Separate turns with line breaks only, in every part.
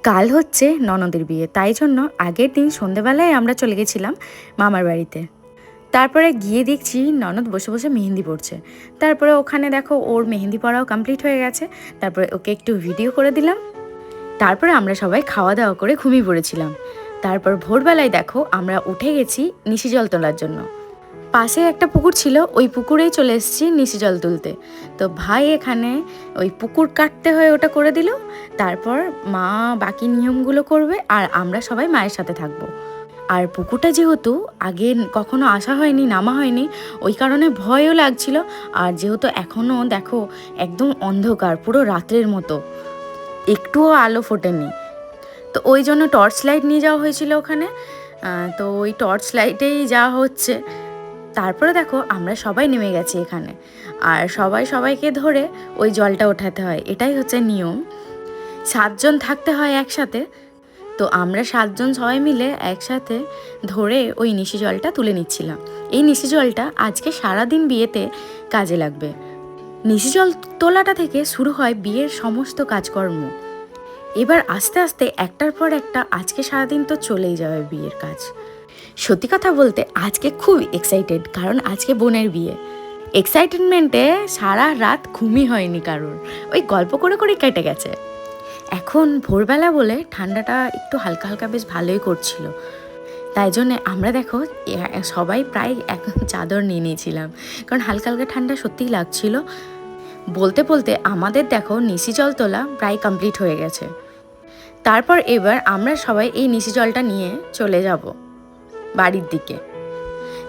কাল হচ্ছে ননদের বিয়ে, তাই জন্য আগের দিন সন্ধেবেলায় আমরা চলে গেছিলাম মামার বাড়িতে। তারপরে গিয়ে দেখছি ননদ বসে বসে মেহেন্দি পড়ছে। তারপরে ওখানে দেখো ওর মেহেন্দি পড়াও কমপ্লিট হয়ে গেছে। তারপরে ওকে একটু ভিডিও করে দিলাম। তারপরে আমরা সবাই খাওয়া দাওয়া করে ঘুমিয়ে পড়েছিলাম। তারপর ভোরবেলায় দেখো আমরা উঠে গেছি নিশি জল তোলার জন্য। পাশে একটা পুকুর ছিল, ওই পুকুরেই চলে এসেছি নিশি জল তুলতে। তো ভাই এখানে ওই পুকুর কাটতে হয়ে ওটা করে দিল। তারপর মা বাকি নিয়মগুলো করবে আর আমরা সবাই মায়ের সাথে থাকবো। আর পুকুরটা যেহেতু আগে কখনো আসা হয়নি, নামা হয়নি, ওই কারণে ভয়ও লাগছিল। আর যেহেতু এখনও দেখো একদম অন্ধকার, পুরো রাত্রের মতো, একটুও আলো ফোটেনি। তো ওই জন্য টর্চ লাইট নিয়ে যাওয়া হয়েছিল ওখানে। তো ওই টর্চ লাইটেই যাওয়া হচ্ছে। তারপরে দেখো আমরা সবাই নেমে গেছি এখানে, আর সবাই সবাইকে ধরে ওই জলটা ওঠাতে হয়, এটাই হচ্ছে নিয়ম। 7 জন থাকতে হয় একসাথে। তো আমরা 7 জন সবাই মিলে একসাথে ধরে ওই নিশি জলটা তুলে নিচ্ছিলাম। এই নিশি জলটা আজকে সারাদিন বিয়েতে কাজে লাগবে। নিশি জল তোলাটা থেকে শুরু হয় বিয়ের সমস্ত কাজকর্ম। এবার আস্তে আস্তে একটার পর একটা আজকে সারাদিন তো চলেই যাবে বিয়ের কাজ। সত্যি কথা বলতে আজকে খুব এক্সাইটেড, কারণ আজকে বোনের বিয়ে। এক্সাইটেডমেন্টে সারা রাত ঘুমই হয়নি কারোর, ওই গল্প করে করেই কেটে গেছে। এখন ভোরবেলা বলে ঠান্ডাটা একটু হালকা হালকা বেশ ভালোই করছিল। তাই জন্যে আমরা দেখো সবাই প্রায় এক চাদর নিয়ে নিয়েছিলাম, কারণ হালকা হালকা ঠান্ডা সত্যিই লাগছিল। বলতে বলতে আমাদের দেখো নিশি জল তোলা প্রায় কমপ্লিট হয়ে গেছে। তারপর এবার আমরা সবাই এই নিশি জলটা নিয়ে চলে যাব বাড়ির দিকে।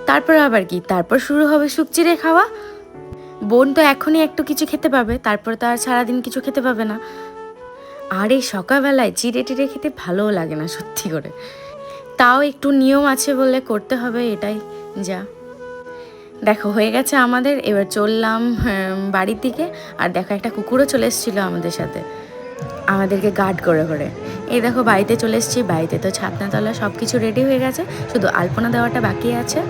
তারপর আবার কি, তারপর শুরু হবে সুকচিরে খাওয়া। বোন তো এখনই একটু কিছু খেতে পাবে, তারপর তো আর সারাদিন কিছু খেতে পাবে না। আর এই সকালবেলায় চিড়ে টিড়ে খেতে ভালোও লাগে না সত্যি করে, তাও একটু নিয়ম আছে বলে করতে হবে, এটাই যা। দেখো হয়ে গেছে আমাদের, এবার চললাম বাড়ির দিকে। আর দেখো একটা কুকুরও চলে এসেছিলো আমাদের সাথে, আমাদেরকে গার্ড করে করে। এই দেখো বাড়িতে চলে এসেছি, বাড়িতে তো ছাদনাতলা সব কিছু রেডি হয়ে গেছে, শুধু আলপনা দেওয়াটা বাকি আছে।